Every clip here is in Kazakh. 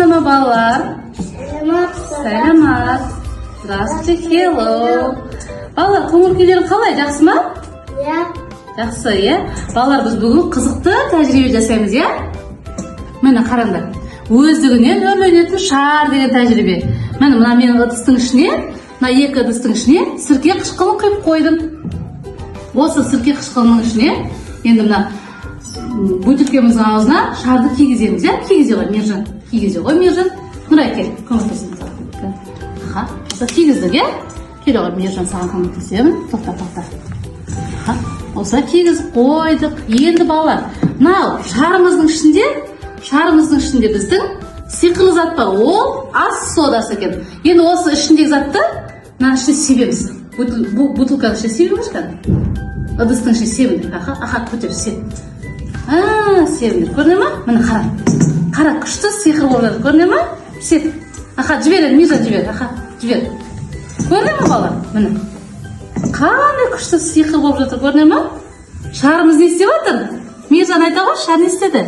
Саламатсыздар ма, балалар? Саламат. Здравствуйте, hello. Балалар, көңіл-күйлерің қалай, жақсы ма? Жақсы, иә? Балалар, біз бүгін қызықты тәжірибе жасаймыз, иә? Мені қараңдар. Өздігінен өрленетін шар деген тәжірибе. Мына менің ыдыстың ішіне, мына екі ыдыстың ішіне сірке қышқылын құйып қойдым. Осы сірке қышқылының ішіне енді мына бөтелкеміздің аузына шарды кигіземіз, иә? Кигізе ғой, Мержан. Кигізе ғой, Мержан. Нұрай, кел, көмектесін. Аха, осы кигіздік, иә? Кел ғой, Мержан, саған көмектесемін. Тоқта. Осы кигізіп қойдық. Енді балалар, мынау шарымыздың ішінде біздің сиқырлы зат бар. Ол ас содасы екен. Енді осы ішіндегі затты мына ішіне себеміз. Бутылканың ішіне себеміз кәді. Ыдыстың ішіне себіндік. Аха, көтер, сеп. Себіндік. Көріне ма? Міне қара күшті сиқыр болып жатыр. Көріне ма? Сеп. Аха, жібер, Мержан жібер. Аха, жібер. Көріне ма, балалар? Міне. Қандай күшті сиқыр болып жатыр. Көріне ма? Шарымыз не істеп жатыр? Мержан айта ғой, шар не істеді?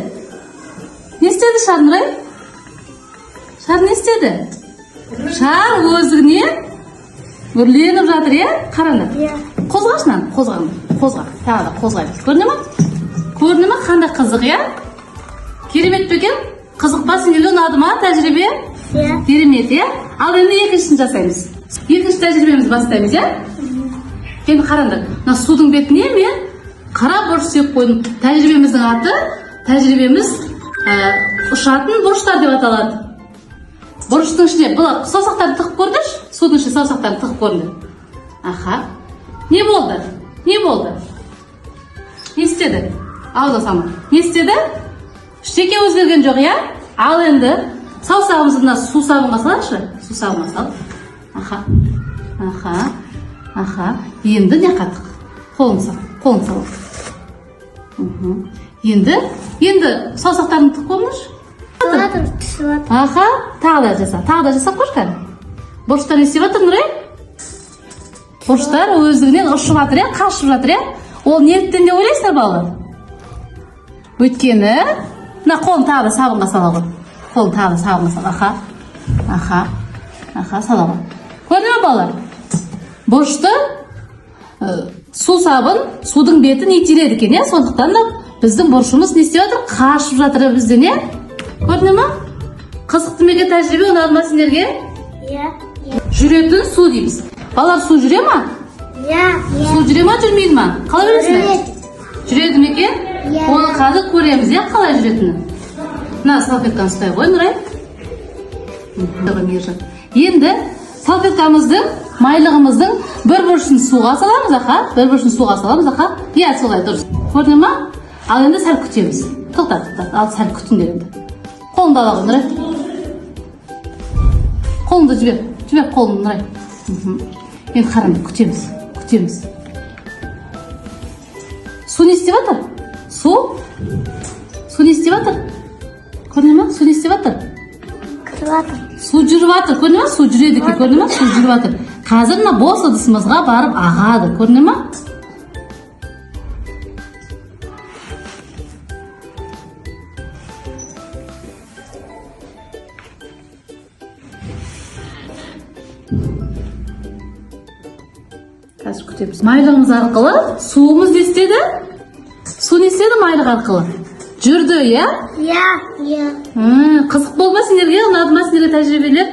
Не істеді шар, Нұрай? Шар не істеді? Шар өздігінен өрленіп жатыр, е? Қараңдар. Қозғашынан, қозға. Тағы да қозғайды. Көріне ма? Көріне ма? Қандай қызық, е? Керемет пе екен? Қызық па, сендерге ұнады ма тәжірибе? Керемет, е? Ал енді екіншісін жасаймыз. Екінші тәжірибемізді бастаймыз, е? Енді қараңдар. Мына судың бетіне мен қара бұрыш сеп қойдым. Тәжірибеміздің аты, тәжірибеміз ұшатын бұрыштар деп аталады. Бұрыштың ішіне бұл саусақтарды тығып көрдіш? Судың ішіне саусақтарды тығып көрді. Аха. Не болды? Не істеді? Ауызға салма. Не істеді? Іштеке өзгерген жоқ, иә? Ал енді саусағымызды мына су сабынға салайықшы. Су сабынға сал. Аха. Енді не қатық? Қолын сал. Енді саусақтарын тығып көріңізші. Аха, тағы да жасап қош кәді. Бұрыштар не істеп жатыр, Нұрай? Бұрыштар өздігінен ұшып жатыр, иә? Қашып жатыр, иә? Ол неліктен деп ойлайсыздар, балалар? Өйткені, мына қолын тағы да сабынға сала ғой. Аха, сала ғой. Көрді ме, балалар? Бұрышты су сабын, судың бетін итереді екен, иә? Сондықтан да біздің бұрышымыз не істеп жатыр? Қашып жатыр бізден, иә? Көрді ме? Қызықты меге тәжірибе, ұнады ма сендерге? Жүретін су дейміз. Балалар, су жүре ма? Су жүре ма, жүрмейді ма? Қалай білесіңдер? Жүреді ме екен? Оны қазір көреміз, иә, қалай жүретінін. Мына салфетканы ұстай ғой, Нұрай. Енді салфеткамыздың, майлығымыздың бір бұрышын суға саламыз, аха. Иә, солай дұрыс. Көрді ма? Ал енді сәл күтеміз. Тоқта. Ал сәл күтіңдер енді. Қолыңды ала ғой, Нұрай. Қолыңды жібер қолыңды, Нұрай. Енді қараңдар, күтеміз. Су не істеп жатыр? Су не істеп жатыр? Көріне ма? Су не істеп жатыр? Су жүріп жатыр, көріне ма? Су жүреді екен, көріне ма? Су жүріп жатыр. Қазір мына бос ыдысымызға барып ағады, көріне ма? Қазір күтеміз. Майлығымыз арқылы суымыз не істеді? Су не істеді майлық арқылы? Жүрді, иә? Қызық болды ма сендерге? Ұнады ма сендерге тәжірибелер?